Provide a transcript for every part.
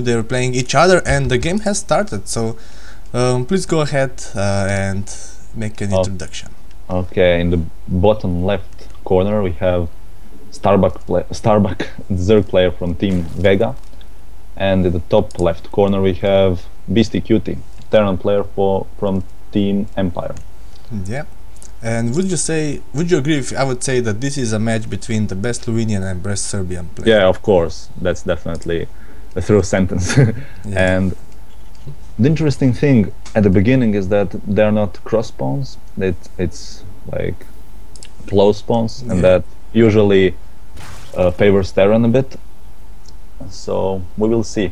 They were playing each other and the game has started, so please go ahead and make an introduction. Okay, in the bottom left corner we have Starbuck, Zerg player from Team Vega, and in the top left corner we have Beastyqt, Terran player from Team Empire. Yeah. And would you agree if I would say that this is a match between the best Slovenian and best Serbian player? Yeah, of course, that's definitely a true sentence. Yeah. And the interesting thing at the beginning is that they're not cross spawns, it's like close spawns, and that usually favors Terran a bit. So we will see.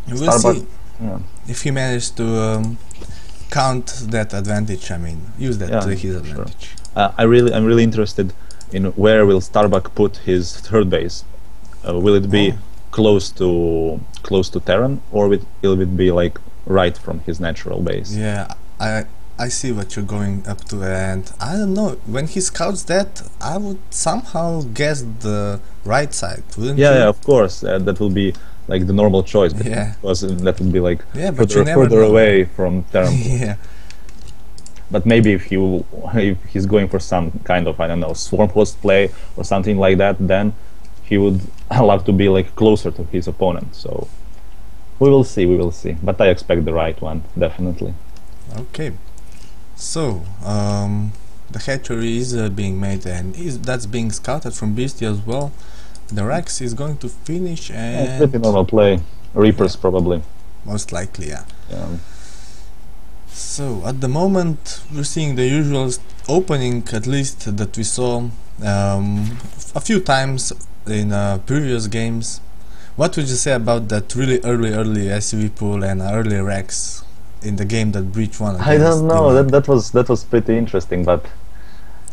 We'll see if he managed to count that advantage. I mean, use that to his advantage. Sure. I'm really interested in where will Starbuck put his third base. Will it be close to Terran, or will it be like right from his natural base? Yeah, I see what you're going up to, and I don't know, when he scouts that, I would somehow guess the right side, wouldn't you? Yeah, of course, that will be like the normal choice, because that would be like further away from Terran. Yeah. But maybe if he's going for some kind of, I don't know, swarm host play or something like that, then he would love to be like closer to his opponent. So we will see. But I expect the right one, definitely. Okay. So the hatchery is being made, and that's being scouted from Beasty as well. The Rex is going to finish, and pretty normal play. Reapers probably. Most likely, yeah. So at the moment we're seeing the usual opening, at least that we saw a few times in previous games. What would you say about that really early SUV pool and early Rex in the game that Breach won? I don't know. That was pretty interesting, but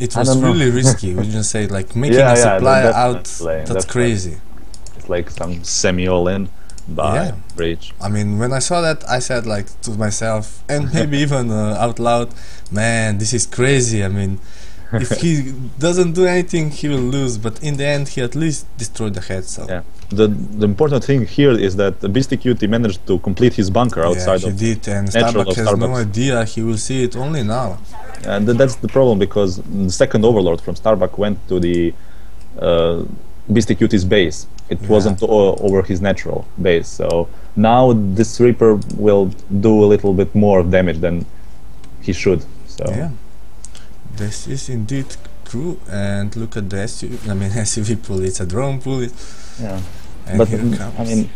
it was really risky. Would you say, like making a supplier out? That's crazy. It's like some semi all-in by Breach. I mean, when I saw that, I said like to myself, and maybe even out loud, man, this is crazy. I mean, if he doesn't do anything, he will lose. But in the end, he at least destroyed the head. So yeah. The important thing here is that Beastyqt managed to complete his bunker outside of he did, and Starbuck has no idea. He will see it only now. And that's the problem, because the second overlord from Starbuck went to the Beastyqt's base. It wasn't over his natural base. So now this Reaper will do a little bit more damage than he should. So yeah, this is indeed true. And look at the SUV pool. It's a drone pool. Yeah, and but here it comes. I mean,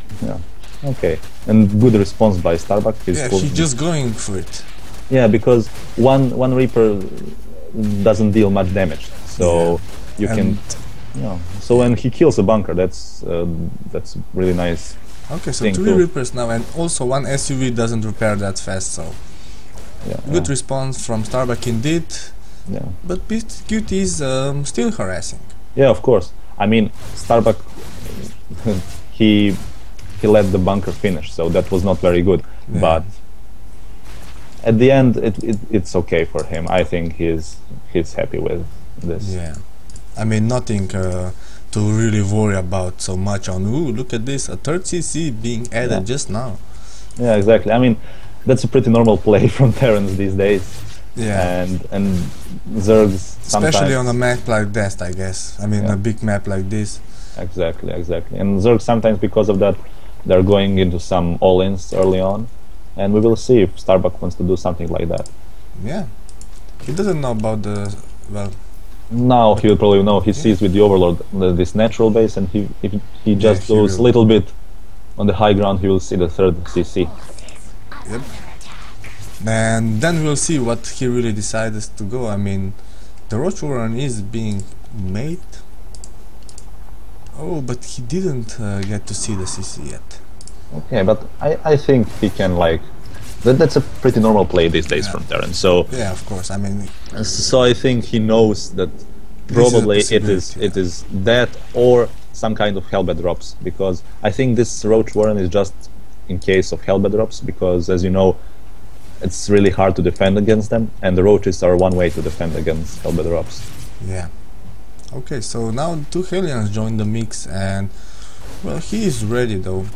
okay, and good response by Starbuck. He's just going for it. Yeah, because one Reaper doesn't deal much damage, so you can, So when he kills a bunker, that's really nice. Okay, so 3 Reapers now, and also 1 SUV doesn't repair that fast. So good response from Starbuck indeed. Yeah, but Beastyqt is still harassing. Yeah, of course. I mean, Starbuck he let the bunker finish, so that was not very good. Yeah. But at the end, it's okay for him. I think he's happy with this. Yeah, I mean, nothing to really worry about so much on. Ooh, look at this, a 3rd CC being added just now. Yeah, exactly. I mean, that's a pretty normal play from Terrans these days. Yeah, and Zergs sometimes, especially on a map like that, I guess. I mean, a big map like this. Exactly. And Zergs sometimes, because of that, they're going into some all-ins early on, and we will see if Starbuck wants to do something like that. Yeah, he doesn't know about the Now he will probably know. He sees with the Overlord this natural base, and if he just goes a little bit on the high ground, he will see the 3rd CC. Yep. And then we'll see what he really decides to go. I mean, the Roach Warren is being made. Oh, but he didn't get to see the CC yet. Okay, but I think he can, like, that's a pretty normal play these days from Terran. So yeah, of course. I mean, so I think he knows that probably it is that or some kind of Hellbed drops, because I think this Roach Warren is just in case of Hellbed drops, because as you know, it's really hard to defend against them, and the Roaches are one way to defend against Hellbed drops. Yeah. Okay, so now 2 Hellions join the mix, and well, he is ready though.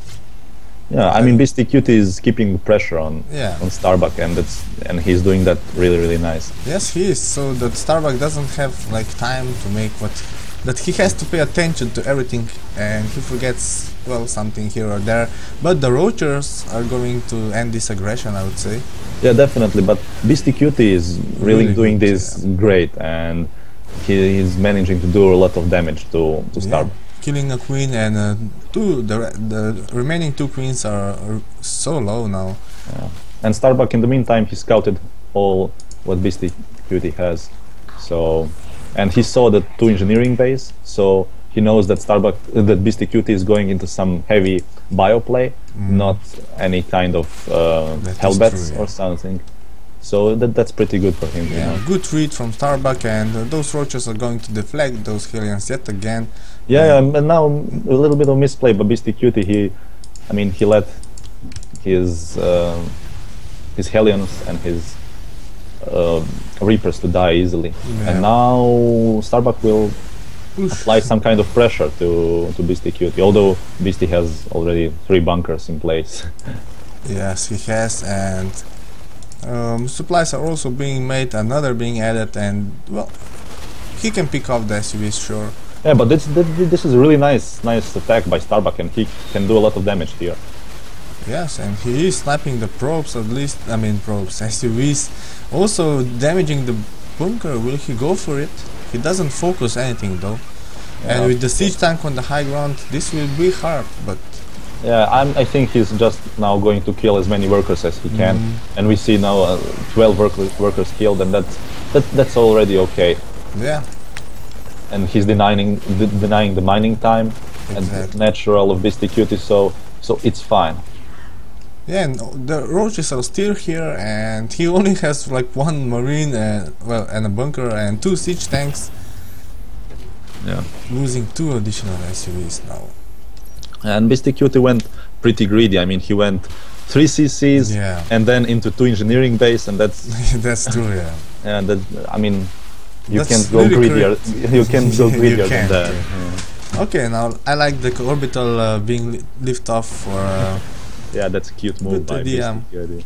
Yeah, I mean, Beastyqt is keeping the pressure on Starbuck, and he's doing that really, really nice. Yes, he is. So that Starbuck doesn't have like time to make that he has to pay attention to everything, and he forgets, well, something here or there. But the Roachers are going to end this aggression, I would say. Yeah, definitely. But Beastyqt is really doing good, this great, and he is managing to do a lot of damage to Starbuck. Killing a queen, and the remaining 2 queens are so low now. Yeah. And Starbuck, in the meantime, he scouted all what Beastyqt has. So, and he saw the 2 engineering base, so he knows that that Beastyqt is going into some heavy bio play, not any kind of hellbats or something. So that's pretty good for him. Yeah, good read from Starbuck, and those Roaches are going to deflect those Hellions yet again. Yeah, and now a little bit of misplay, but Beastyqt, he let his Hellions and his Reapers to die easily, and now Starbuck will apply some kind of pressure to Beastyqt, although Beasty has already 3 bunkers in place. Yes, he has, and supplies are also being made, another being added, and well, he can pick off the SUVs, sure. Yeah, but this is a really nice attack by Starbuck, and he can do a lot of damage here. Yes, and he is sniping the probes, at least, I mean probes, SUVs, also damaging the bunker. Will he go for it? He doesn't focus anything though. Yeah, and with the siege tank on the high ground, this will be hard, but... Yeah, I think he's just now going to kill as many workers as he can, and we see now 12 workers killed, and that's already okay. Yeah. And he's denying the mining time and the natural of Beastyqt, so it's fine. Yeah, and the Roaches are still here, and he only has like 1 marine and a bunker and 2 siege tanks. Yeah. Losing 2 additional SUVs now. And Beastyqt went pretty greedy. I mean, he went 3 CCs and then into 2 engineering base, and that's that's true, yeah. And that, I mean, you can't go greedier. You can't go greedier than that. Yeah. Okay, now I like the orbital being lifted off for. Yeah, that's a cute move by Beastyqt.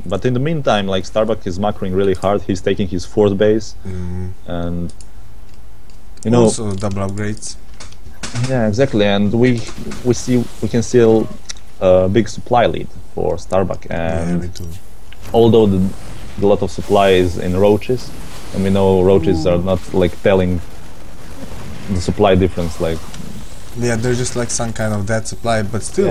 But in the meantime, like, Starbuck is macroing really hard. He's taking his 4th base, and you know, also double upgrades. Yeah, exactly, and we can see a big supply lead for Starbuck, and although a lot of supply is in Roaches, and we know Roaches are not like telling the supply difference, like they're just like some kind of dead supply, but still,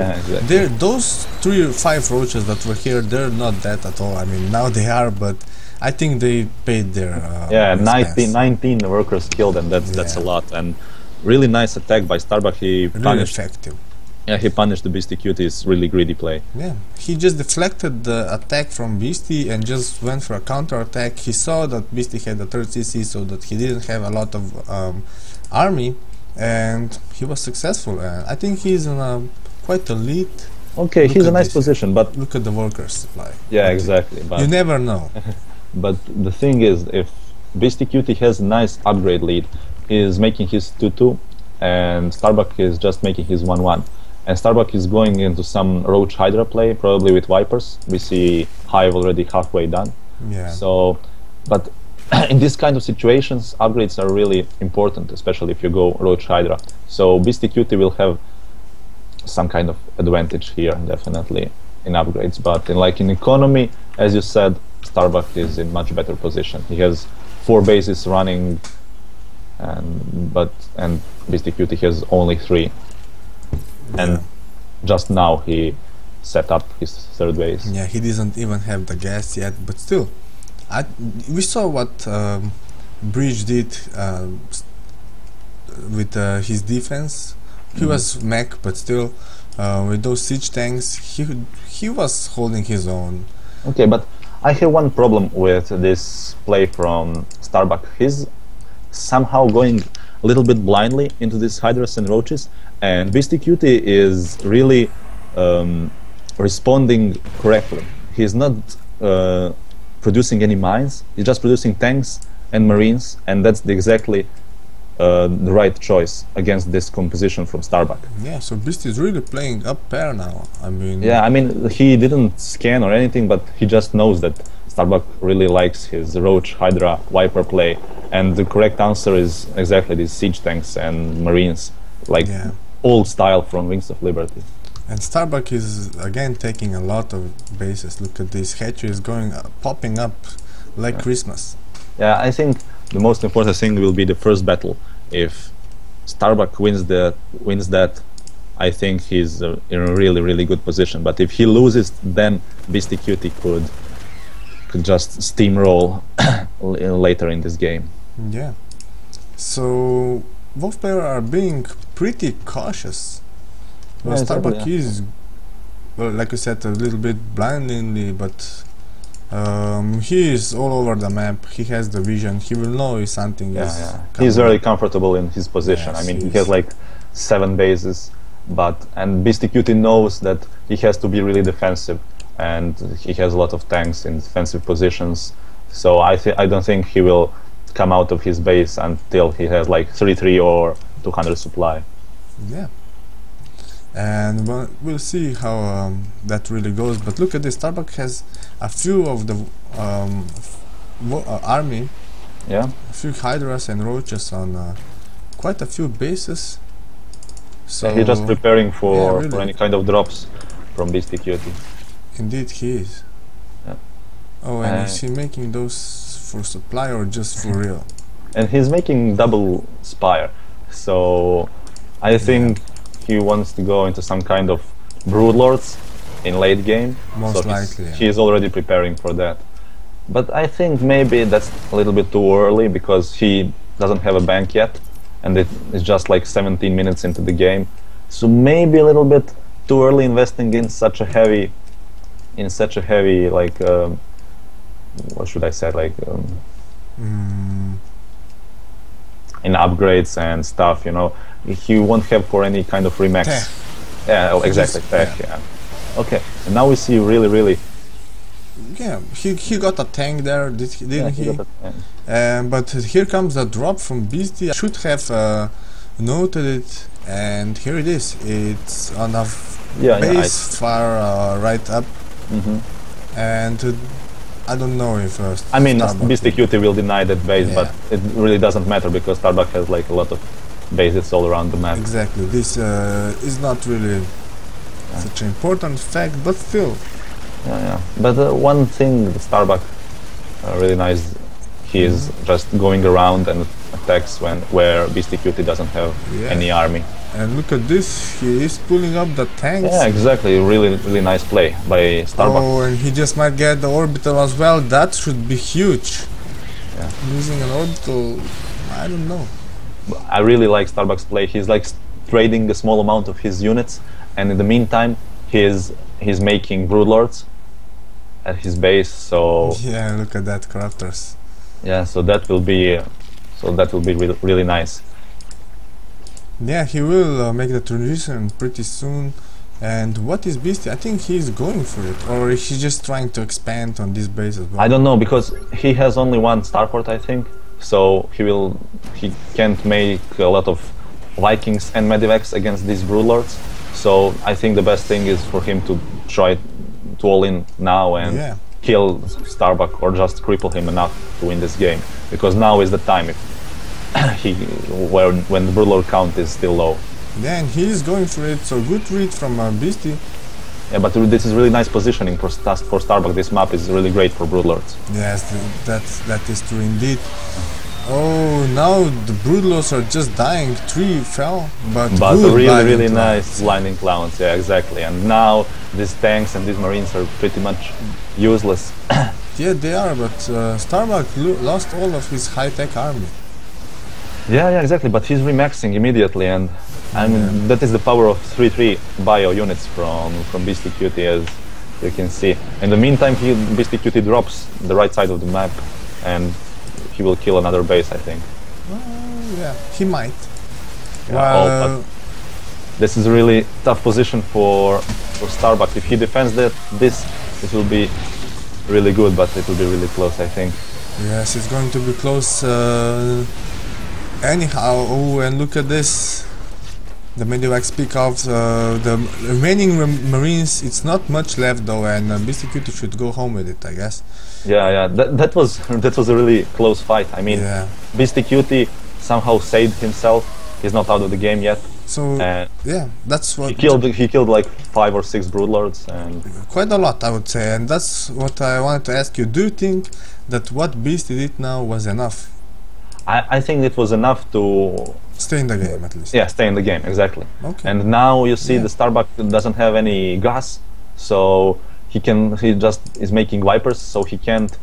those 3 or 5 Roaches that were here, they're not dead at all. I mean, now they are, but I think they paid their 19 workers killed, and that's a lot. And really nice attack by Starbuck. He punished. Really effective. Yeah, he punished the Beastyqt's really greedy play. Yeah, he just deflected the attack from Beasty and just went for a counter attack. He saw that Beasty had a 3rd CC, so that he didn't have a lot of army, and he was successful. And I think he's in quite a lead. Okay, he's in a nice position, but look at the workers supply. Yeah, exactly. But you never know. But the thing is, if Beastyqt has a nice upgrade lead, is making his 2-2, and Starbuck is just making his 1-1. And Starbuck is going into some Roach Hydra play, probably with Vipers. We see Hive already halfway done. Yeah. So, but in these kind of situations, upgrades are really important, especially if you go Roach Hydra. So Beastyqt will have some kind of advantage here, definitely, in upgrades. But in economy, as you said, Starbuck is in much better position. He has 4 bases running, and Beastyqt has only 3. And just now he set up his 3rd base. Yeah, he doesn't even have the gas yet, but still, we saw what Bridge did with his defense. He was mech, but still, with those siege tanks, he was holding his own. Okay, but I have one problem with this play from Starbuck. He's somehow going a little bit blindly into these Hydras and Roaches, and Beastyqt is really responding correctly. He's not producing any mines, he's just producing tanks and marines, and that's exactly the right choice against this composition from Starbuck. Yeah, so Beast is really playing up pair now. I mean... Yeah, I mean, he didn't scan or anything, but he just knows that Starbuck really likes his Roach, Hydra, Viper play, and the correct answer is exactly these siege tanks and marines, like old style from Wings of Liberty. And Starbuck is again taking a lot of bases. Look at this, hatchery is going popping up like Christmas. Yeah, I think the most important thing will be the first battle. If Starbuck wins that, I think he's in a really good position. But if he loses, then Beastyqt could just steamroll later in this game. Yeah. So both players are being pretty cautious. Well, Starbuck is, well, like you said, a little bit blindingly, but he is all over the map. He has the vision. He will know if something is coming. He's very comfortable in his position. Yes, I mean, he has like 7 bases, and Beastyqt knows that he has to be really defensive, and he has a lot of tanks in defensive positions. So I don't think he will come out of his base until he has like 3-3 or 200 supply. Yeah. And we'll see how that really goes. But look at this, Starbuck has a few of the army, a few Hydras and Roaches on quite a few bases. So he's just preparing for any kind of drops from Beastyqt. Indeed he is. Yeah. Oh, and is he making those for supply or just for real? And he's making double Spire, so I think he wants to go into some kind of Broodlords in late game. Most likely. He is already preparing for that. But I think maybe that's a little bit too early because he doesn't have a bank yet, and it's just like 17 minutes into the game. So maybe a little bit too early investing in such a heavy, like what should I say, like in upgrades and stuff, you know. He won't have for any kind of remax. Tech. Yeah, exactly, tech, yeah. Okay, and now we see really... Yeah, he got a tank there, didn't he? Got a tank. But here comes a drop from Beasty. I should have noted it, and here it is. It's on a base far right up. And I don't know if I mean, Beastyqt will deny that base, but it really doesn't matter because Starbuck has like a lot of bases all around the map. Exactly. This is not really such an important fact, but still. But one thing Starbuck really nice, he is just going around and attacks where Beastyqt doesn't have any army. And look at this, he is pulling up the tanks. Yeah, exactly, really nice play by Starbuck. Oh, and he just might get the orbital as well. That should be huge. Losing an orbital, I don't know. I really like Starbuck's play. He's like trading a small amount of his units, and in the meantime he's making Broodlords at his base. So yeah, look at that, corruptors. Yeah, so that will be really nice. Yeah, he will make the transition pretty soon. And what is Beasty? I think he's going for it, or is he just trying to expand on this base as well? I don't know, because he has only one starport, I think. So he can't make a lot of Vikings and Medivacs against these Broodlords. So I think the best thing is for him to try to all in now and kill Starbuck or just cripple him enough to win this game. Because now is the time when the Broodlord count is still low. Yeah, and he is going for it, so good read from Beasty. Yeah, but this is really nice positioning for Starbuck. This map is really great for Broodlords. Yes, that is true indeed. Oh, now the Broodlords are just dying. 3 fell, but really nice blinding clowns. Yeah, exactly. And now these tanks and these marines are pretty much useless. Yeah, they are, but Starbuck lost all of his high-tech army. Yeah, exactly. But he's remaxing immediately, and I mean that is the power of 3-3 bio units from Beastyqt, as you can see. In the meantime, Beastyqt drops the right side of the map, and he will kill another base, I think. Yeah, he might. But this is a really tough position for Starbuck. If he defends this, it will be really good, but it will be really close, I think. Yes, it's going to be close. Anyhow, oh, and look at this. The Medivacs pick off the remaining Marines. It's not much left though, and Beastyqt should go home with it, I guess. Yeah. That was a really close fight. I mean, Beastyqt somehow saved himself. He's not out of the game yet. So yeah, that's what he killed like 5 or 6 broodlords, and quite a lot, I would say. And that's what I wanted to ask you. Do you think that what Beasty did now was enough? I think it was enough to stay in the game, at least. Yeah, stay in the game, exactly. Okay. And now you see the Starbuck doesn't have any gas, so he just is making Vipers, so he can't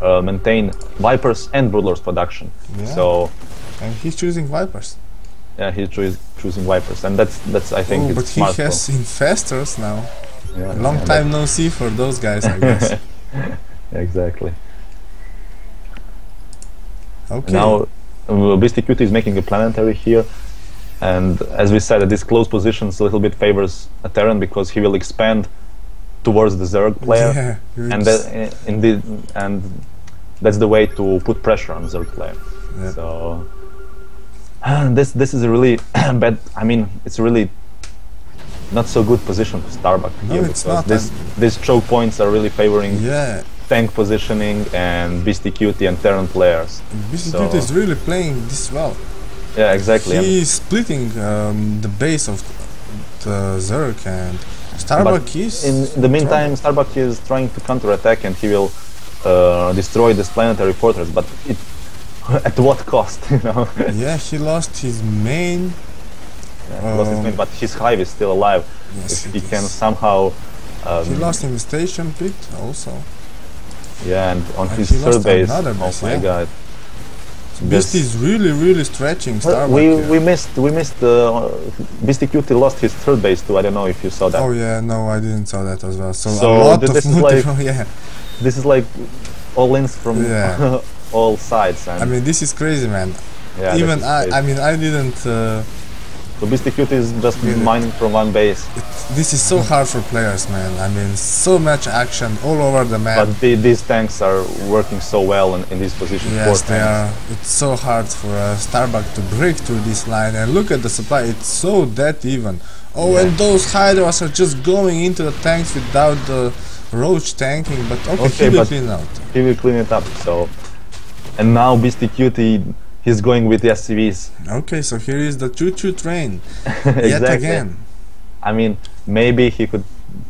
maintain Vipers and broodlords production. Yeah. So and he's choosing Vipers. Yeah, he's choosing Vipers, and that's I think. But he has infestors now. Yeah, long time no see for those guys, I guess. Exactly. Okay. Now, Beastyqt is making a planetary here, and as we said, this close positions a little bit favors a Terran because he will expand towards the Zerg player, and that's the way to put pressure on Zerg player. Yep. So this is a really bad. I mean, it's a really not so good position for Starbuck here, it's not. These choke points are really favoring tank positioning and Beastyqt and Terran players. Beastyqt is really playing this well. Yeah, exactly. He's splitting the base of the Zerg, and Starbuck is. In the meantime, Starbuck is trying to counterattack, and he will destroy this planetary fortress. But at what cost, you know? Yeah, he lost his main. He lost his main, but his hive is still alive. Yes, if he can somehow. He lost in the station pit also. Yeah, and on his third base. Oh my god! Beasty is really stretching Starbuck. We missed. Beastyqt lost his third base too. I don't know if you saw that. Oh yeah, no, I didn't saw that as well. So a lot of this is like this is like all ins from all sides. And I mean, this is crazy, man. Yeah, even I mean, I didn't. So Beastyqt is just mining from one base. This is so hard for players, man. I mean, so much action all over the map. But these tanks are working so well in this position. Yes, they are. It's so hard for Starbuck to break through this line. And look at the supply; it's so dead even. Oh, and those Hydras are just going into the tanks without the Roach tanking. But okay, he will clean out. He will clean it up. So, and now Beastyqt. He's going with the SCVs. Okay, so here is the choo-choo train exactly. yet again. I mean, maybe he could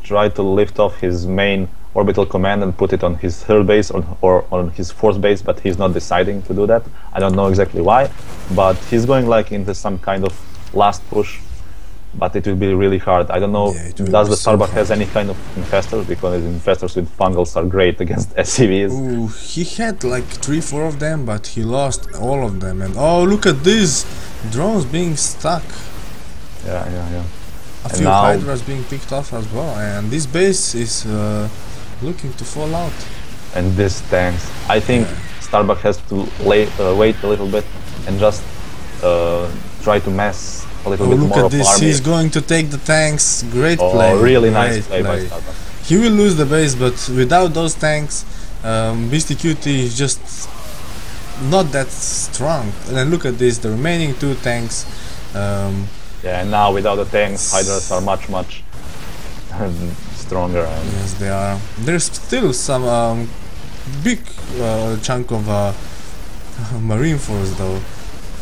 try to lift off his main orbital command and put it on his third base or on his fourth base, but he's not deciding to do that. I don't know exactly why, but he's going like into some kind of last push. But it will be really hard. I don't know, does the Starbuck has any kind of infestors? Because infestors with fungals are great against SCVs. Ooh, he had like 3-4 of them, but he lost all of them. And oh, look at these drones being stuck. Yeah. A few Hydras being picked off as well, and this base is looking to fall out. And these tanks, I think Starbuck has to wait a little bit and just try to mass a little bit more of army. Look at this, he's going to take the tanks. Great play. Really nice play by Starbuck. He will lose the base, but without those tanks, Beastyqt is just not that strong. And then look at this, the remaining 2 tanks. Yeah, and now without the tanks, Hydras are much stronger. Yes, they are. There's still some big chunk of Marine force though.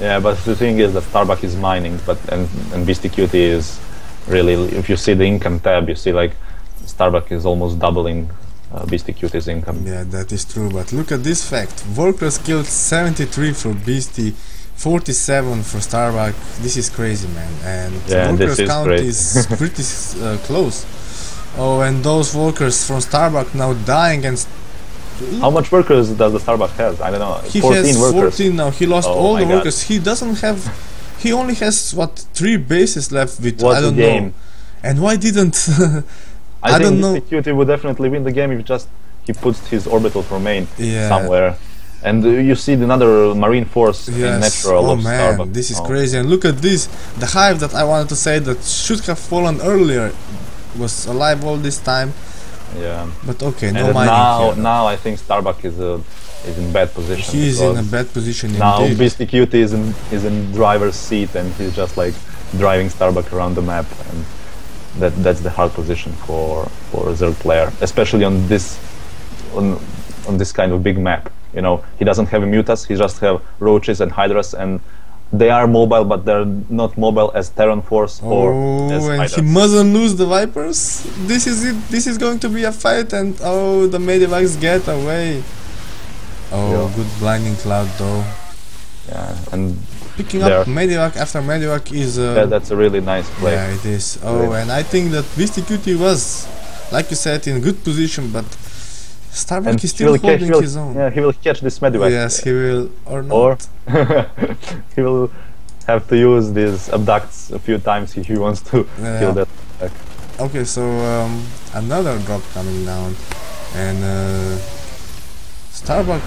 Yeah, but the thing is that Starbuck is mining, and Beastyqt is really. If you see the income tab, you see like Starbuck is almost doubling Beastyqt's income. Yeah, that is true. But look at this fact: workers killed 73 for Beasty, 47 for Starbuck. This is crazy, man. And workers count is pretty close. Oh, and those workers from Starbuck now dying and. How much workers does the Starbuck have? I don't know. He 14 has workers. 14 now. He lost all the workers. He doesn't have. He only has what 3 bases left with. I don't know. And why didn't? I don't know. Beastyqt would definitely win the game if he puts his orbital domain somewhere. And you see another marine force in natural of Starbuck. Man, this is crazy. And look at this. The hive that I wanted to say that should have fallen earlier was alive all this time. Yeah. But okay, no And mining now, here. now I think Starbuck is in bad position. He's in a because bad position now indeed. Beastyqt is in driver's seat, and he's just like driving Starbuck around the map, and that's the hard position for a Zerg player, especially on this kind of big map. You know, he doesn't have mutas, he just have roaches and hydras, and they are mobile, but they're not mobile as Terran Force or as Oh, and hydras. he mustn't lose the Vipers. This is it. This is going to be a fight, and oh, the Medivacs get away. Oh, Yeah. good blinding cloud though. Yeah, and Picking there- up Medivac after Medivac is that's a really nice play. yeah, it is. Oh, and I think that Beastyqt was, like you said, in good position, but Starbuck And is still holding his own. Yeah, he will catch this Medivac. Yes, he will, or not. Or he will have to use these abducts a few times if he wants to Yeah. kill that. Okay, so another drop coming down, and Starbuck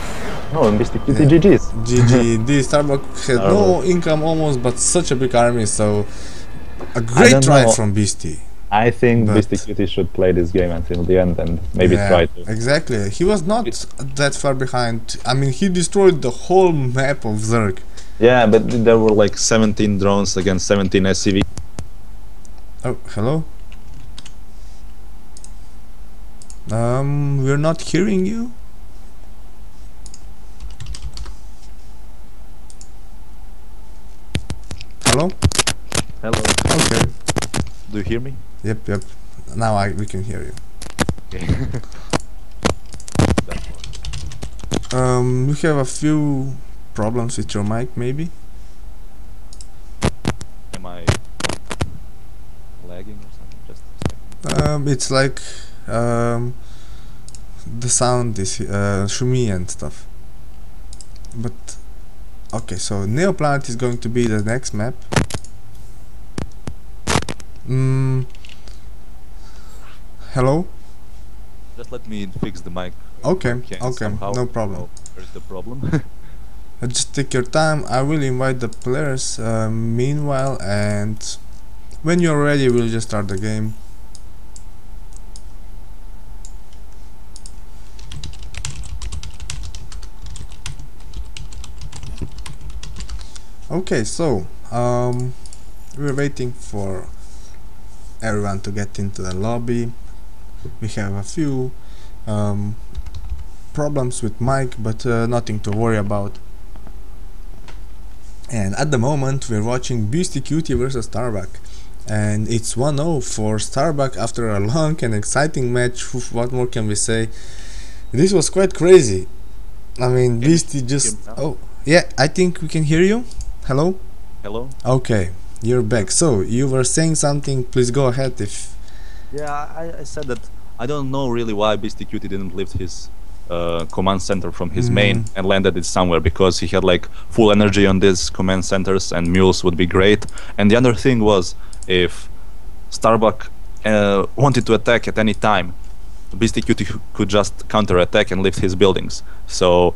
No, and Beastyqt Yeah. GG's. GG. This Starbuck had no income almost, but such a big army, so a great don't try know. from Beasty. I think But- Beastyqt should play this game until the end and maybe Yeah, try to. exactly. He was not that far behind. I mean, he destroyed the whole map of Zerg. Yeah, but there were like 17 drones against 17 SCV. Oh, hello? We're not hearing you? Hello? Hello. Okay. Do you hear me? Yep, yep. Now we can hear you. Okay. You have a few problems with your mic, maybe? Am I lagging or something? Just a second. It's like the sound is shumi and stuff. But okay, so Neoplanet is going to be the next map. Hello? Just let me fix the mic. Okay, Okay, okay, somehow. no problem. Oh, where's the problem? Just take your time. I will invite the players meanwhile, and when you're ready, we'll just start the game. Okay, so we're waiting for everyone to get into the lobby. We have a few problems with mic, but nothing to worry about. And at the moment we're watching Beastyqt versus Starbuck, and it's 1-0 for Starbuck after a long and exciting match. What more can we say? This was quite crazy. I mean, Beasty just... Oh, yeah, I think we can hear you. Hello? Hello? Okay, you're back. So, you were saying something, please go ahead if... Yeah, I said that I don't know really why Beastyqt didn't lift his command center from his main and landed it somewhere, because he had like full energy on these command centers and mules would be great. And the other thing was, if Starbuck wanted to attack at any time, Beastyqt could just counter-attack and lift his buildings. So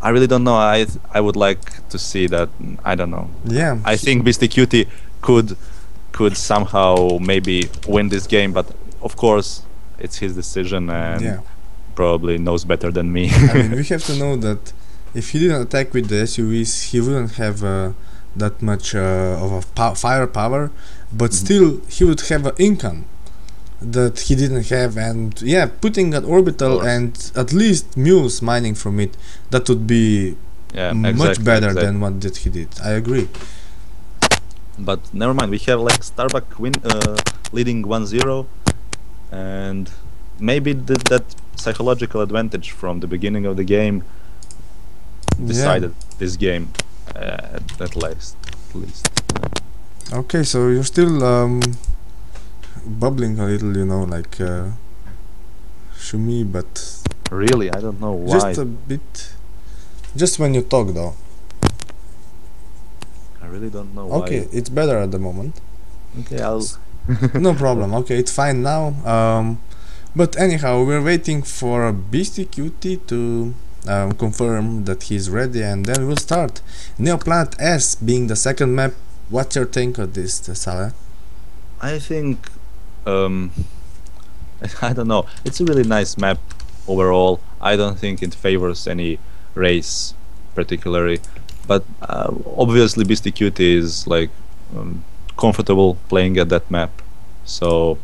I really don't know. I would like to see that. I don't know. Yeah. I think Beastyqt could somehow maybe win this game, but of course it's his decision, and Yeah. probably knows better than me. I mean, we have to know that if he didn't attack with the SUVs, he wouldn't have that much of a firepower, but still he would have an income that he didn't have. And yeah, putting an orbital and at least mules mining from it, that would be Yeah, much better than what that he did. I agree. But never mind, we have like Starbuck leading 1-0, and maybe that psychological advantage from the beginning of the game decided this game at least. Okay, so you're still bubbling a little, you know, like shumi, but Really, I don't know why. just a bit. Just when you talk, though. I really don't know why. Okay, it's better at the moment. Okay, I'll. No problem. Okay, it's fine now. But anyhow, we're waiting for Beastyqt to confirm that he's ready, and then we'll start. Neoplanet S being the second map. What's your take on this, Saleh? I think I don't know. It's a really nice map overall. I don't think it favors any race particularly, but obviously Beastyqt is like comfortable playing at that map, so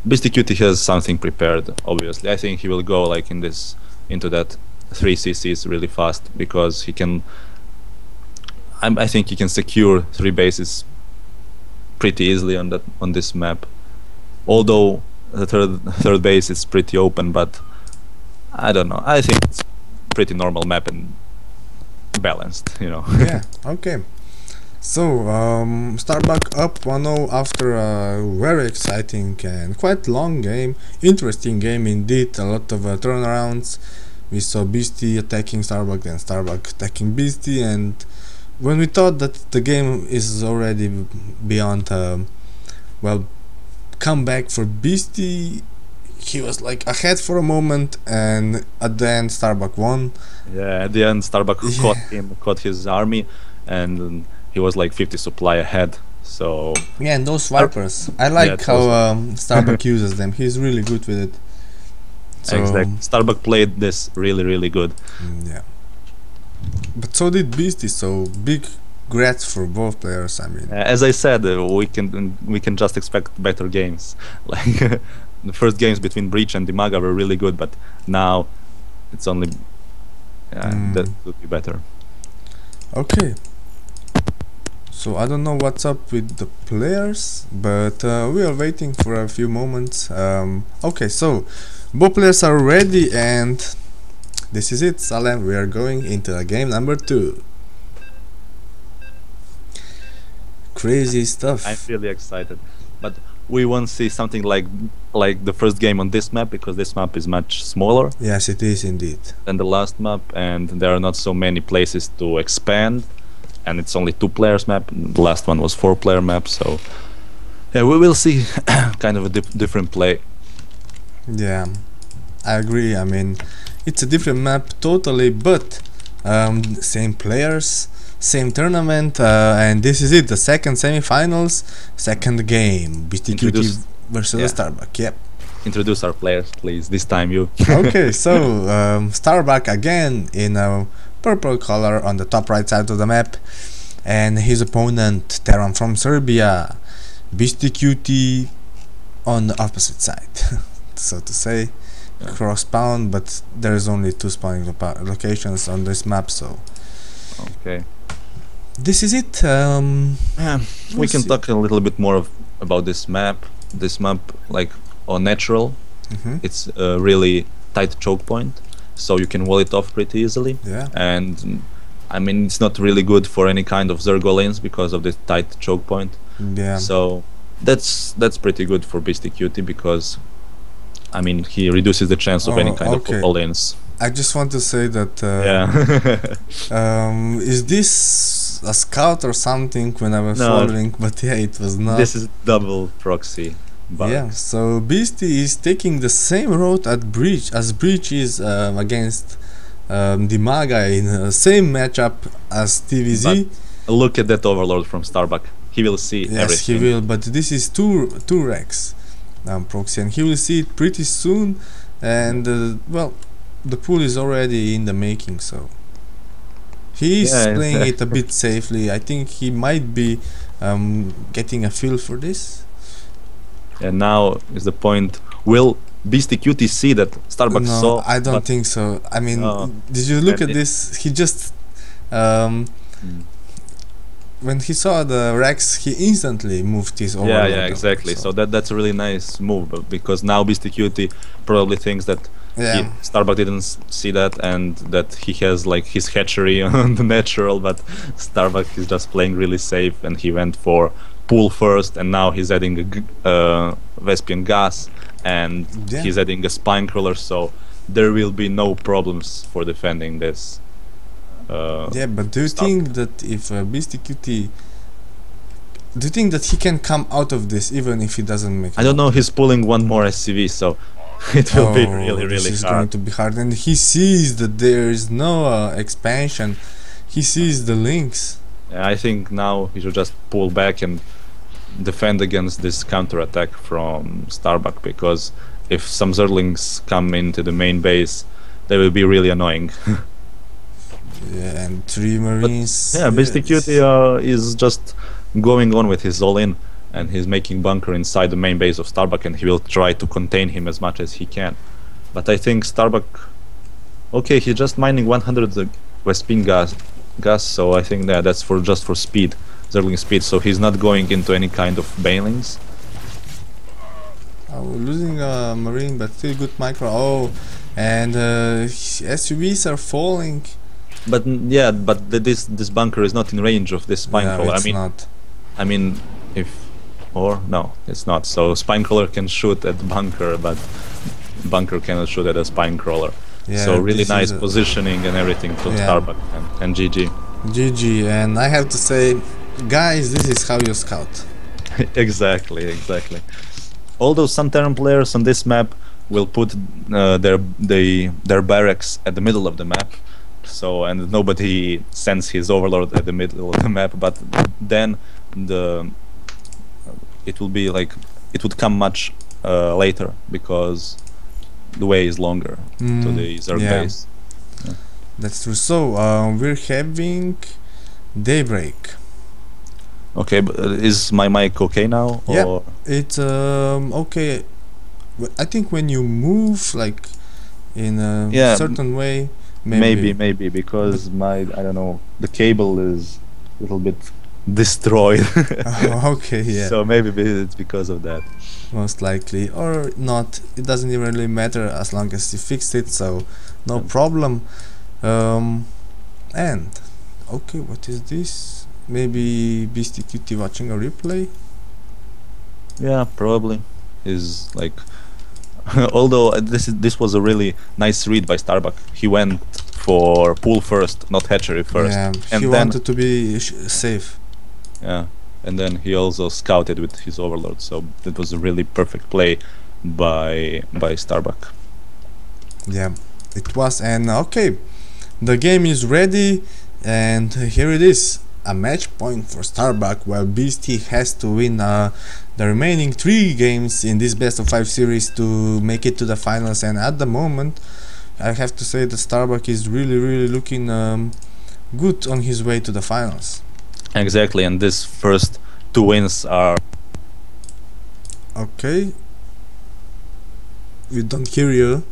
Beastyqt has something prepared. Obviously, I think he will go like into that 3 CCs really fast because he can. I think he can secure 3 bases pretty easily on this map. Although the third base is pretty open, but I don't know. I think it's pretty normal map and balanced, you know. Yeah. Okay. So Starbuck up 1-0 after a very exciting and quite long game, interesting game indeed. A lot of turnarounds. We saw Beasty attacking Starbuck, then Starbuck attacking Beasty, and when we thought that the game is already beyond well, comeback for Beasty, he was like ahead for a moment, and at the end Starbuck won. Yeah, at the end Starbuck caught his army, and he was like 50 supply ahead. So yeah, and those Vipers, I like how Starbuck uses them. He's really good with it. So, exactly. Starbuck played this really good. Yeah. But so did Beasty, so big grats for both players. I mean, as I said, we can just expect better games. Like the first games between Breach and Dimaga were really good, but now it's only that would be better. Okay. So I don't know what's up with the players, but we are waiting for a few moments. Okay, so both players are ready, and this is it, Salem. We are going into game number 2. Crazy stuff. I'm really excited, but we won't see something like the first game on this map, because this map is much smaller. Yes, it is indeed. Than the last map, and there are not so many places to expand, and it's only 2-players map. The last one was 4-player map, so yeah, we will see kind of a different play. Yeah, I agree. I mean, it's a different map totally, but same players, same tournament, and this is it, the second semi-finals, second game, Beastyqt versus Starbuck. Yep. Introduce our players, please. This time you. Okay, so Starbuck again in a purple color on the top right side of the map, and his opponent Terran from Serbia, Beastyqt on the opposite side, so to say. Cross spawn, but there is only 2 spawning locations on this map, so okay, this is it. We can talk a little bit more about this map. This map, like on natural, it's a really tight choke point, so you can wall it off pretty easily. Yeah. And I mean, it's not really good for any kind of Zergo lanes because of this tight choke point. Yeah. So that's pretty good for Beastyqt, because I mean, he reduces the chance of any kind of all-ins. I just want to say that is this a scout or something when I was following, but yeah, it was not. This is double proxy bug. Yeah, so Beasty is taking the same route at Breach as Breach is against Dimaga in the same matchup as TVZ. But look at that overlord from Starbuck. He will see everything. Yes, he will, but this is two Rex proxy, and he will see it pretty soon, and well, the pool is already in the making, so he is playing it a bit safely. I think he might be getting a feel for this. And now is the point, will Beastyqt see that Starbuck saw? I don't think so. I mean, did you look at this? He just when he saw the Rex, he instantly moved his overlord. Yeah, exactly. So that's a really nice move, because now Beastyqt probably thinks that Starbuck didn't see that, and that he has like his hatchery on the natural, but Starbuck is just playing really safe, and he went for pool first, and now he's adding a Vespian gas, and he's adding a spine crawler, so there will be no problems for defending this. Yeah, but do you think that if Beastyqt, do you think that he can come out of this even if he doesn't make it? I don't know, he's pulling one more SCV, so it will be really this is hard. Going to be hard, and he sees that there is no expansion. He sees the links. I think now he should just pull back and defend against this counter attack from Starbuck, because if some Zerglings come into the main base, they will be really annoying. Yeah, and 3 Marines. But, yeah, Beastyqt is just going on with his all-in, and he's making bunker inside the main base of Starbuck, and he will try to contain him as much as he can. But I think Starbuck, okay, he's just mining 100 Westpin gas, so I think that's just for speed, Zergling speed. So he's not going into any kind of bailings. Oh, losing a Marine, but still good micro. Oh, and SUVs are falling. But yeah, but this bunker is not in range of this Spinecrawler. No, it's not. I mean, no, it's not. So Spinecrawler can shoot at bunker, but bunker cannot shoot at a Spinecrawler. Yeah, so really nice positioning and everything from Starbuck and GG. GG, and I have to say, guys, this is how you scout. Exactly. Although some Terran players on this map will put their barracks at the middle of the map, so and nobody sends his overlord at the middle of the map, but then it will be like it would come much later because the way is longer to the Zerg base. Yeah. That's true. So we're having daybreak. Okay, but is my mic okay now? Yeah, or? it's okay. I think when you move like in a certain way, maybe because I don't know, the cable is a little bit destroyed. Oh, okay, yeah. So maybe it's because of that. Most likely, or not. It doesn't even really matter as long as you fixed it, so no problem. And okay, what is this? Maybe Beastyqt watching a replay? Yeah, probably. Is like although this was a really nice read by Starbuck. He went for pool first, not hatchery first. Yeah, and he wanted to be safe. Yeah, and then he also scouted with his overlord, so that was a really perfect play by Starbuck. Yeah, it was. And okay, the game is ready, and here it is. A match point for Starbuck, while Beastyqt has to win the remaining 3 games in this best of 5 series to make it to the finals. And at the moment, I have to say that Starbuck is really looking good on his way to the finals. Exactly, and this first 2 wins are... Okay. We don't hear you.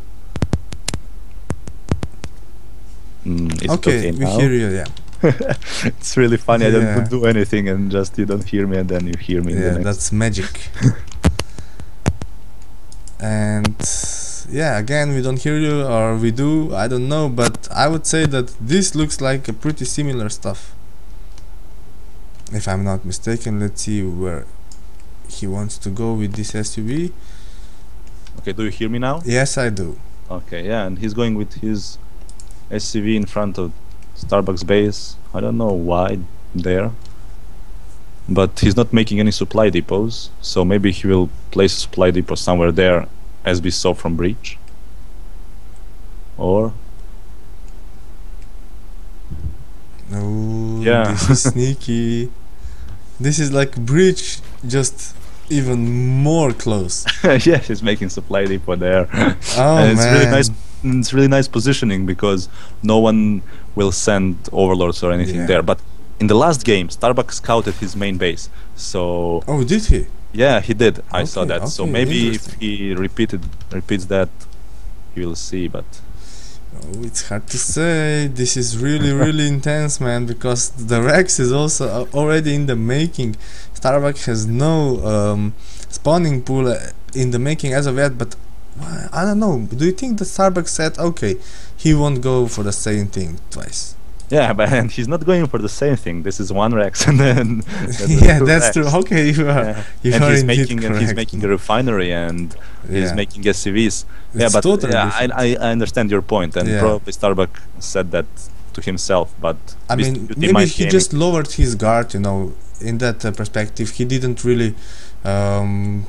It's okay, we hear you, yeah. It's really funny. I don't do anything and just you don't hear me and then you hear me. Yeah, that's magic. And yeah, again we don't hear you, or we do, I don't know, but I would say that this looks like a pretty similar stuff, if I'm not mistaken. Let's see where he wants to go with this SUV. Okay, do you hear me now? Yes, I do. Okay, yeah, and he's going with his SUV in front of Starbuck's base. I don't know why there, but he's not making any supply depots, so maybe he will place a supply depot somewhere there, as we saw from Breach. Or oh, yeah, this is sneaky. This is like Breach, just even more close. Yes, he's making supply depot there. Oh, and it's man. really nice. It's really nice positioning because no one will send overlords or anything there. But in the last game, Starbuck scouted his main base. So oh, did he? Yeah, he did. I saw that. So maybe if he repeats that, you will see. But oh, it's hard to say. This is really intense, man. Because the Rex is also already in the making. Starbuck has no spawning pool in the making as of yet, but I don't know. Do you think that Starbuck said, okay, he won't go for the same thing twice? Yeah, but and he's not going for the same thing. This is 1 Rex, and then yeah, that's true. Okay, you are. Yeah. You and are he's indeed making a refinery, and he's making SCVs. Yeah, but totally I understand your point, and probably Starbuck said that to himself. But I mean, maybe he just lowered his guard. You know, in that perspective, he didn't really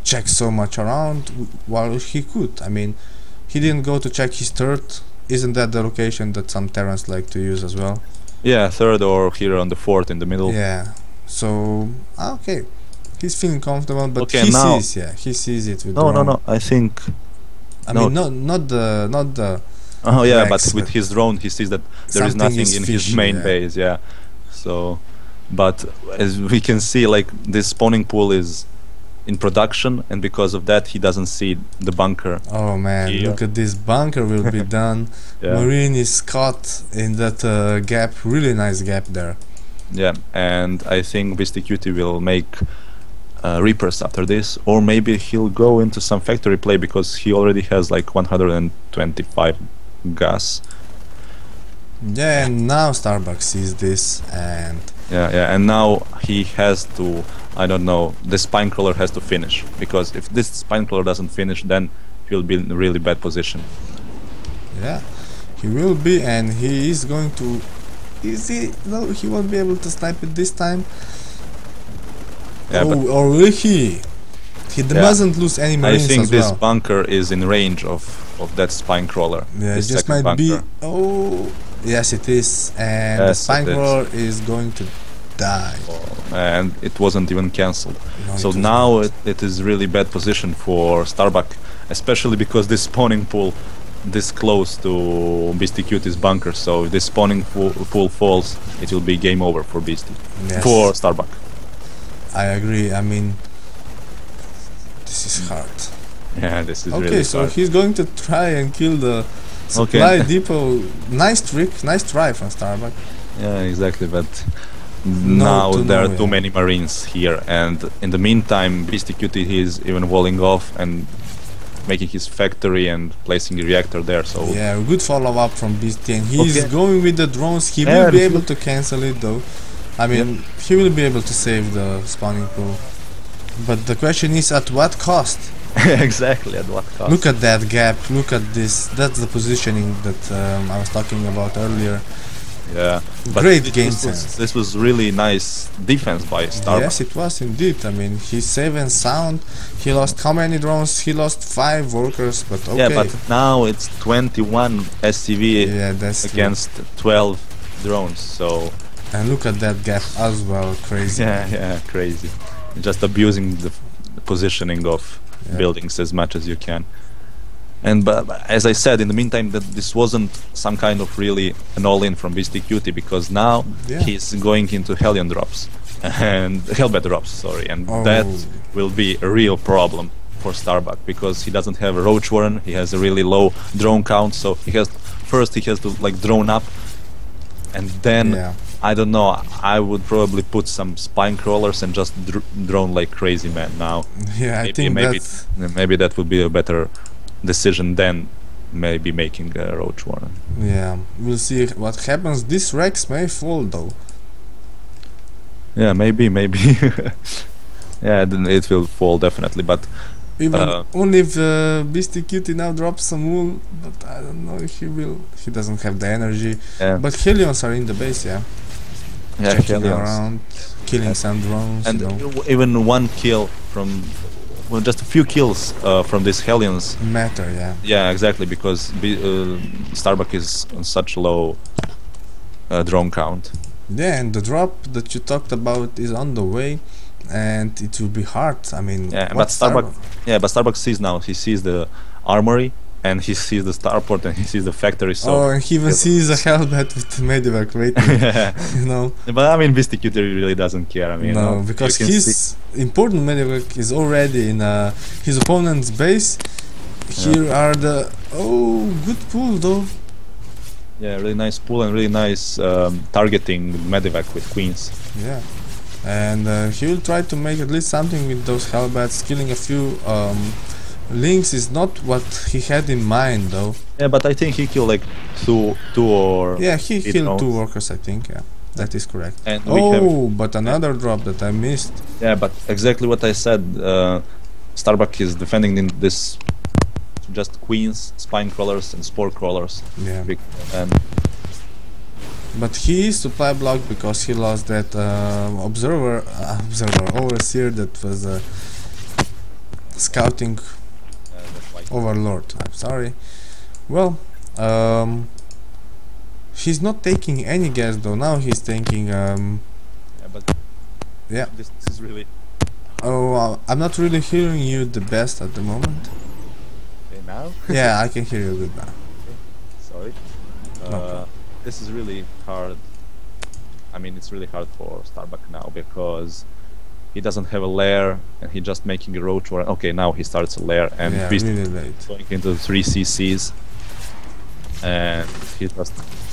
check so much around while he could. I mean, he didn't go to check his third. Isn't that the location that some Terrans like to use as well? Yeah, third or here on the fourth in the middle. Yeah. So okay, he's feeling comfortable, but okay, he sees it. With no. I think I mean, not the. Oh yeah, Rex, but with his drone, he sees that there is something nothing is in fishy, his main yeah. base. Yeah. So, but as we can see, like this spawning pool is in production, and because of that, he doesn't see the bunker. Oh man, here. look at this bunker will be done. Yeah. Marine is caught in that gap, really nice gap there. Yeah, and I think Beastyqt will make Reapers after this, or maybe he'll go into some factory play because he already has like 125 gas. Yeah, and now Starbuck sees this, and Yeah, and now he has to, I don't know, the spine crawler has to finish, because if this spine crawler doesn't finish, then he'll be in a really bad position. yeah, he will be, and he is going to. Is he? No, he won't be able to snipe it this time. Yeah, oh, or will he? He mustn't lose any marines I think as this well. bunker is in range of that spine crawler. Yeah, it this just second might be. bunker. Oh, yes, it is, and the Yes, spine it is. crawler is going to die. And it wasn't even cancelled. No, So it was now not. it is really bad position for Starbuck, especially because this spawning pool this close to Beastyqt's bunker. So if this spawning pool falls, it will be game over for Beasty. Yes. For Starbuck. I agree. I mean, this is hard. Yeah, this is Okay, really so hard. he's going to try and kill the supply depot. Nice trick, nice try from Starbuck. Yeah, exactly, but No now to there know, are too yeah. many marines here, and in the meantime Beastyqt is even walling off and making his factory and placing a reactor there, so Yeah, good follow up from Beasty, and he's Okay. going with the drones. He Yeah, will be he- able to cancel it though. I mean, he will be able to save the spawning pool. But the question is, at what cost? exactly, at what cost? Look at that gap, look at this. That's the positioning that I was talking about earlier. Yeah, but Great this game was, sense. this was really nice defense by Starbuck. Yes, it was indeed. I mean, he's safe and sound. He lost how many drones? He lost 5 workers, but okay. Yeah, but now it's 21 SCV Yeah, that's true. against 12 drones, so And look at that gap as well, crazy. yeah, crazy. Just abusing the positioning of Yeah. buildings as much as you can. And but as I said, in the meantime, that this wasn't some kind of really an all-in from Beastyqt, because now Yeah. he's going into Hellion drops and Hellbat drops, sorry, and that Oh. will be a real problem for Starbuck, because he doesn't have a Roach Warren, he has a really low drone count, so he has to like drone up, and then Yeah. I don't know, I would probably put some spine crawlers and just drone like crazy man now. Yeah, I think that's... Maybe that would be a better decision than maybe making a Roach Warren. Yeah, we'll see what happens. This Rex may fall though. Yeah, maybe. Yeah, then it will fall definitely, but Even Uh, only if Beastyqt now drops some wool, but I don't know if he will. He doesn't have the energy. yeah, But Hellions are in the base, yeah. yeah, Checking Hellions. around, killing some drones, And you know. even one kill from, well, just a few kills from these Hellions. Matter, yeah. Yeah, exactly, because Starbuck is on such low drone count. Yeah, and the drop that you talked about is on the way, and it will be hard. I mean, Yeah, what but Starbuck sees now. He sees the armory, and he sees the starport, and he sees the factory. So, Oh, and he even sees a Hellbat with the medevac waiting, you know. but I mean, Beastyqt really doesn't care. I mean, No, because you can his see- important medevac is already in his opponent's base. Here are the... Oh, good pull though. yeah, really nice pull and really nice targeting medevac with queens. Yeah. And he will try to make at least something with those Hellbats. Killing a few links is not what he had in mind though. Yeah, but I think he killed like two or Yeah, he three killed drones. 2 workers, I think, yeah. That is correct. And we have, Oh, but another drop that I missed. yeah, but exactly what I said. Starbuck is defending in this just queens, spine crawlers, and spore crawlers. Yeah. And But he is supply blocked because he lost that overseer that was scouting overlord. I'm sorry. Well, he's not taking any gas though. Now he's taking yeah, but yeah. this is really Oh, I'm not really hearing you the best at the moment. okay, now? Yeah, I can hear you good now. Sorry. No. This is really hard. I mean, it's really hard for Starbuck now because he doesn't have a lair and he's just making a roach war. Okay, now he starts a lair and Yeah, he's really late. going into 3 CCs, and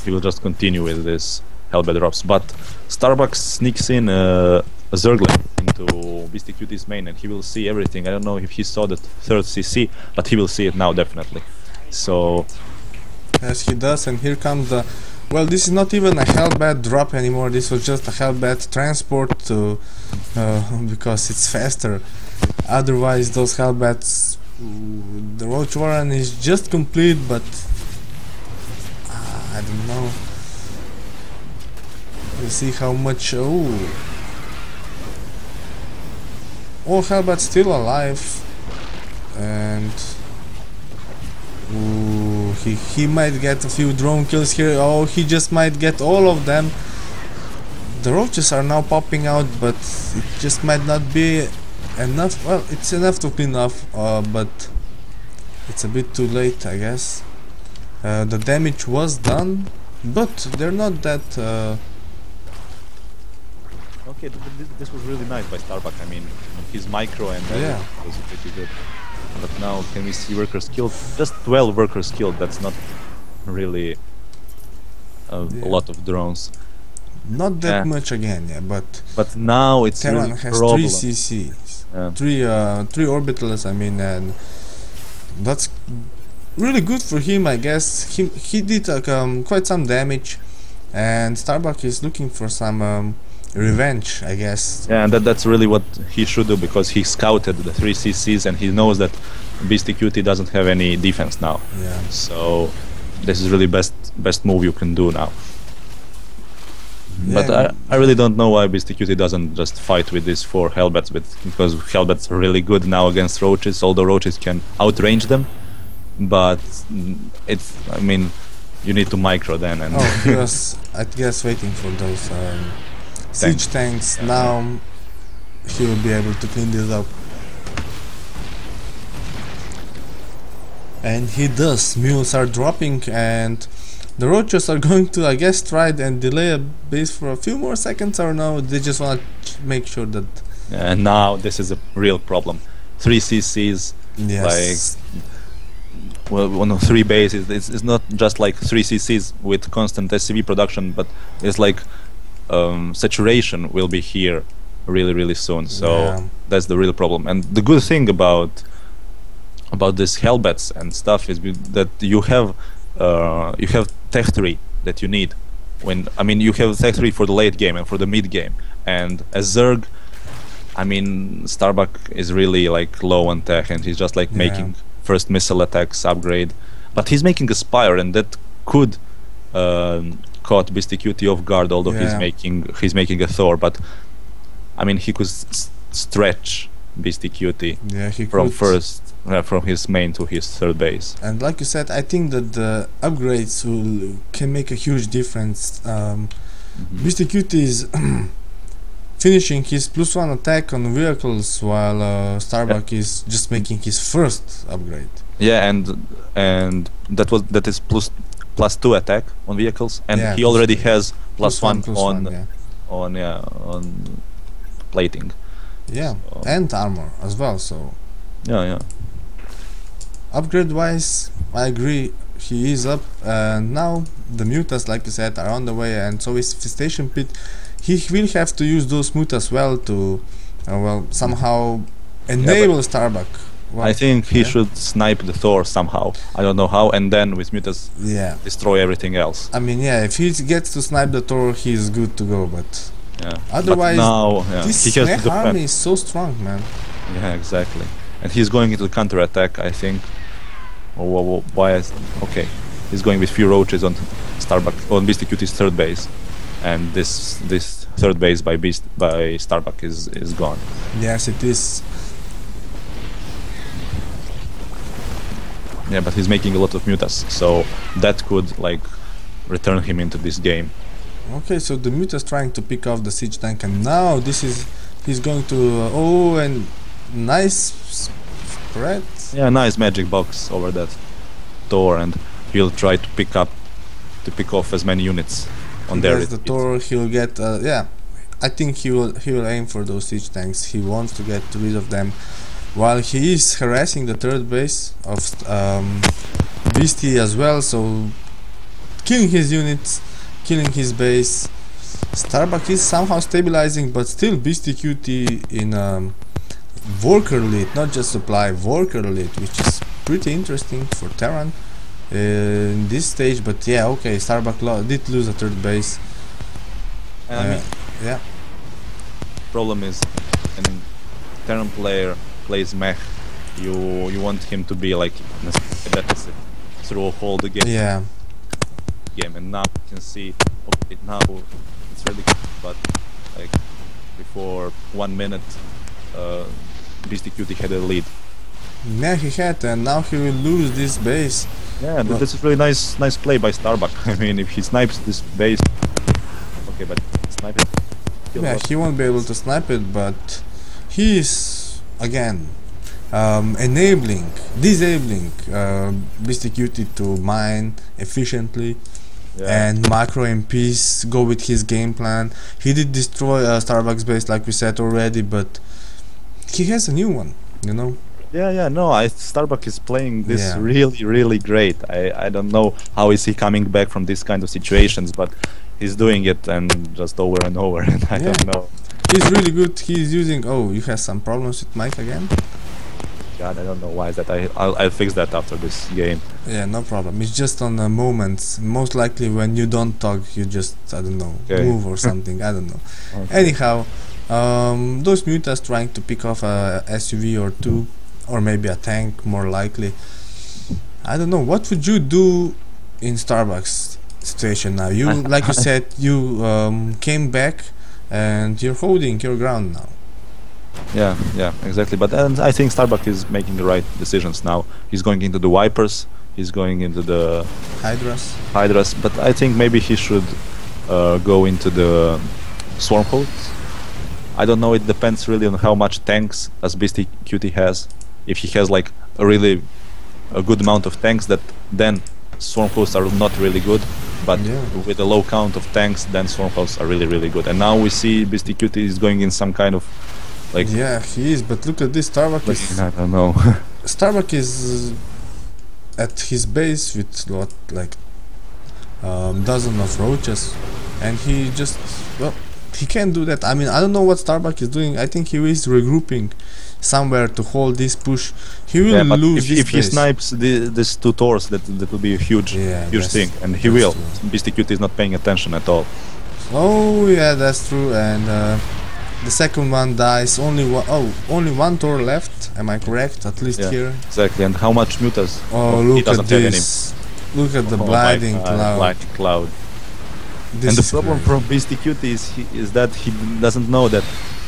he will just continue with this Hellbed drops. But Starbuck sneaks in a Zergling into Beastyqt's main, and he will see everything. I don't know if he saw the 3rd CC, but he will see it now definitely. So Yes, he does, and here comes the... Well, this is not even a Hellbed drop anymore, this was just a Hellbed transport to... because it's faster. Otherwise, those Hellbeds... the Roach Warren is just complete, but... I don't know. We'll see how much... Oh! All Hellbeds still alive. And... Ooh, he might get a few drone kills here. Oh, he just might get all of them. The roaches are now popping out, but it just might not be enough. Well, it's enough to clean off, but it's a bit too late, I guess. The damage was done, but they're not that... okay, this was really nice by Starbuck. I mean, his micro and yeah, was pretty good. But now, can we see workers killed? Just 12 workers killed. That's not really a lot of drones. Not that much again, yeah, but now it's Terran really has problem. 3 CCs, Yeah. three orbitals. I mean, and that's really good for him, I guess. He did quite some damage, and Starbuck is looking for some revenge, I guess. Yeah, and that's really what he should do, because he scouted the 3 CCs and he knows that Beastyqt doesn't have any defense now. Yeah. So this is really best move you can do now. Yeah. But I really don't know why Beastyqt doesn't just fight with these 4 Hellbeds, because Hellbeds are really good now against roaches, although roaches can outrange them. But it's, I mean, you need to micro then. And oh, he was, I guess, waiting for those siege tanks. Now he will be able to clean this up. And he does. Mules are dropping, and the roaches are going to, I guess, try and delay a base for a few more seconds, or no, they just want to make sure that... And now this is a real problem. 3 CCs, Yes. like... Well, on 3 bases, it's not just like 3 CCs with constant SCV production, but it's like saturation will be here really soon. So that's the real problem. And the good thing about this Hellbeds and stuff is that you have tech 3 that you need. I mean, you have tech 3 for the late game and for the mid game. And as Zerg, I mean, Starbuck is really like low on tech, and he's just like making first missile attacks upgrade, but he's making a Spire, and that could caught Beastyqt off guard, although he's making a Thor. But I mean, he could stretch Beastyqt from his main to his 3rd base. And like you said, I think that the upgrades can make a huge difference. Beastyqt is finishing his +1 attack on vehicles, while Starbuck is just making his first upgrade. Yeah, and that is +2 attack on vehicles, and he already has +1 on plating. Yeah, so. And armor as well. So yeah. Upgrade wise, I agree. He is up, and now the mutas, like you said, are on the way, and so is Infestation Pit. He will have to use those mutas as well to, somehow enable Starbuck. Well, I think he should snipe the Thor somehow. I don't know how, and then with mutas destroy everything else. I mean, if he gets to snipe the Thor, he's good to go. But otherwise, but now, this Snake army is so strong, man. Yeah, exactly. And he's going into the counter attack, I think. Okay, he's going with few roaches on Starbuck on Beastyqt's 3rd base, and this 3rd base by Starbuck is gone. Yes, it is. Yeah, but he's making a lot of mutas, so that could like return him into this game. Okay, so the mutas trying to pick off the siege tank, and now he's going to and nice spread. Yeah, nice magic box over that Thor, and he'll try to pick off as many units on there. That's the Thor. He'll get yeah. I think he will aim for those siege tanks. He wants to get rid of them, while he is harassing the third base of Beasty as well. So killing his units, killing his base. Starbuck is somehow stabilizing, but still Beastyqt in worker lead, not just supply, worker lead, which is pretty interesting for Terran in this stage. But yeah, okay, Starbuck did lose a third base. Yeah. Problem is, when Terran player plays mech, you want him to be like in a deficit through a whole the game. Yeah. And now you can see, okay, now it's really good, but like before 1 minute, Beastyqt had a lead. Yeah, he had, and now he will lose this base. Yeah, but this is really nice play by Starbuck. I mean, if he snipes this base, okay, but snipe it. Yeah, he won't be able to snipe it, but he is again disabling Beastyqt to mine efficiently. Yeah. And micro MPs go with his game plan. He did destroy Starbuck's base, like we said already, but he has a new one, you know. Yeah, no, Starbuck is playing this really great. I don't know how is he coming back from this kind of situations, but he's doing it and just over and over, and I don't know. He's really good. He's using. Oh, you have some problems with mic again? God, I don't know why is that. I'll fix that after this game. Yeah, no problem. It's just on the moments. Most likely when you don't talk, you just, I don't know, move or something. I don't know. Okay. Anyhow, those mutas trying to pick off a SUV or two, or maybe a tank, more likely. I don't know. What would you do in Starbucks situation now? You, like you said, you came back and you're holding your ground now. Yeah, exactly. But I think Starbuck is making the right decisions now. He's going into the Vipers. He's going into the Hydras. But I think maybe he should go into the Swarmholds. I don't know. It depends really on how much tanks as Beastyqt has. If he has like a good amount of tanks, that then Swarmholds are not really good. But with a low count of tanks, then Swarmholds are really good. And now we see Beastyqt is going in some kind of like, yeah, he is, but look at this. Starbuck is. I don't know. Starbuck is at his base with what, like dozen of roaches, and he just, well, he can't do that. I mean, I don't know what Starbuck is doing. I think he is regrouping somewhere to hold this push. He will lose this if he snipes these two Thors, that will be a huge thing, and he will. Beastyqt is not paying attention at all. Oh yeah, that's true, and. The second one dies. Only one Thor left. Am I correct? At least here. Exactly. And how much mutas? Oh, look at this! Look at the blinding cloud. And the problem from Beastyqt is that he doesn't know that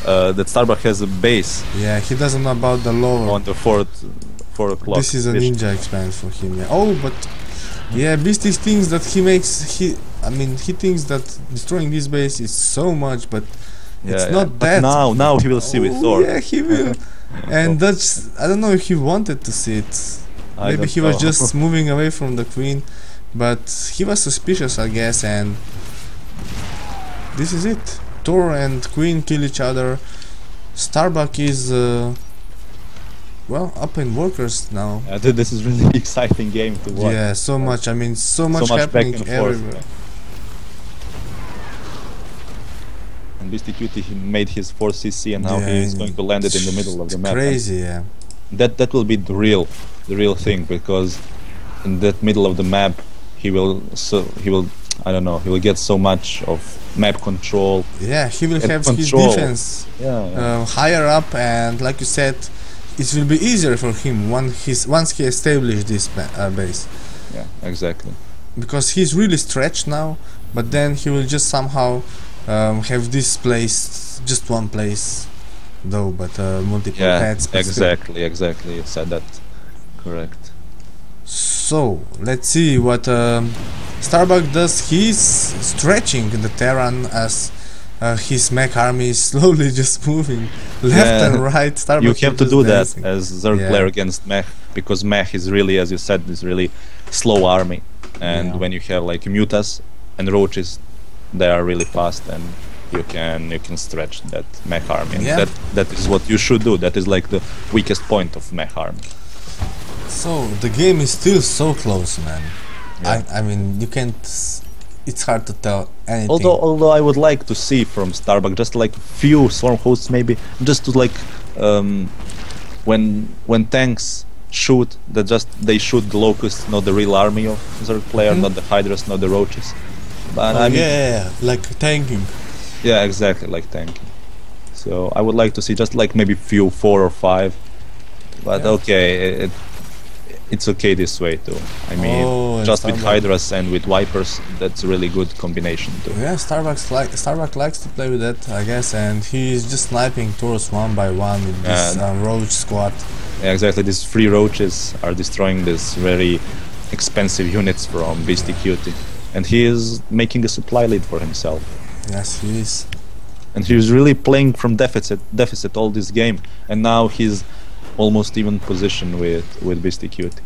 that Starbuck has a base. Yeah, he doesn't know about the lower. On the 4 o'clock. This is a ninja expand for him. Yeah. Oh, but yeah, Beasty thinks that he thinks that destroying this base is so much, but. It's not that. Now he will see with Thor. Yeah, he will. And that's, I don't know if he wanted to see it. Maybe he was just moving away from the queen, but he was suspicious, I guess, and this is it. Thor and queen kill each other. Starbuck is well, up in workers now. This is really exciting game to watch. Yeah, so much. I mean, so much happening everywhere. And Beastyqt made his 4 CC, and now he is going to land it in the middle of the map. Crazy, yeah. That will be the real thing, because in that middle of the map he will I don't know, he will get so much of map control. Yeah, he will have his defense higher up, and like you said, it will be easier for him once he established this base. Yeah, exactly. Because he's really stretched now, but then he will just somehow have this place, just one place though, but multiple pads. Exactly, you said that correct. So let's see what Starbuck does. He's stretching the Terran as his mech army is slowly just moving left and right. Starbuck you have to do dancing. that as third player against mech, because mech is really, as you said, is really slow army, and when you have like mutas and roaches, they are really fast, and you can stretch that mech army. And that is what you should do. That is like the weakest point of mech army. So the game is still so close, man. I mean, you can't. It's hard to tell anything. Although I would like to see from Starbuck just like few swarm hosts, maybe just to like when tanks shoot, they shoot the locusts, not the real army of third player, not the hydras, not the roaches. But I mean, like tanking. Yeah, exactly, like tanking. So I would like to see just like maybe few 4 or 5. But okay, it's okay this way too. I mean, just with hydras and with vipers, that's a really good combination too. Yeah, Starbuck likes to play with that, I guess, and he's just sniping towards one by one with this roach squad. Yeah, exactly. These 3 roaches are destroying these very expensive units from Beastyqt, and he is making a supply lead for himself. Yes, he is. And he's really playing from deficit all this game, and now he's almost even position with Beastyqt.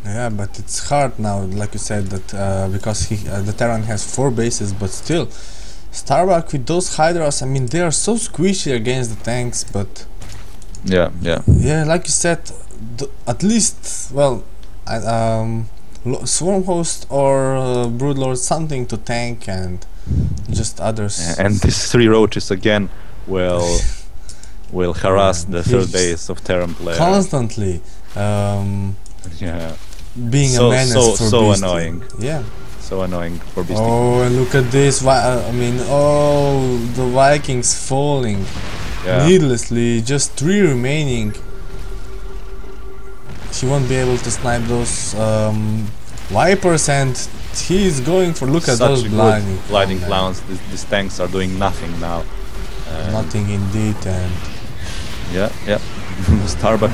Yeah, but it's hard now, like you said, that because the Terran has 4 bases, but still, Starbuck with those hydras, I mean, they are so squishy against the tanks, but yeah, like you said, at least, well, Swarm Host or Broodlord, something to tank, and just others. And these 3 roaches again will harass the third base of Terran player constantly. Being a menace for so annoying. Yeah. So annoying for Beastyqt. Oh, and look at this! I mean, the Vikings falling needlessly. Just 3 remaining. He won't be able to snipe those Vipers, and he's going for look at those blinding clowns. These tanks are doing nothing now. Nothing indeed, and yeah. Starbuck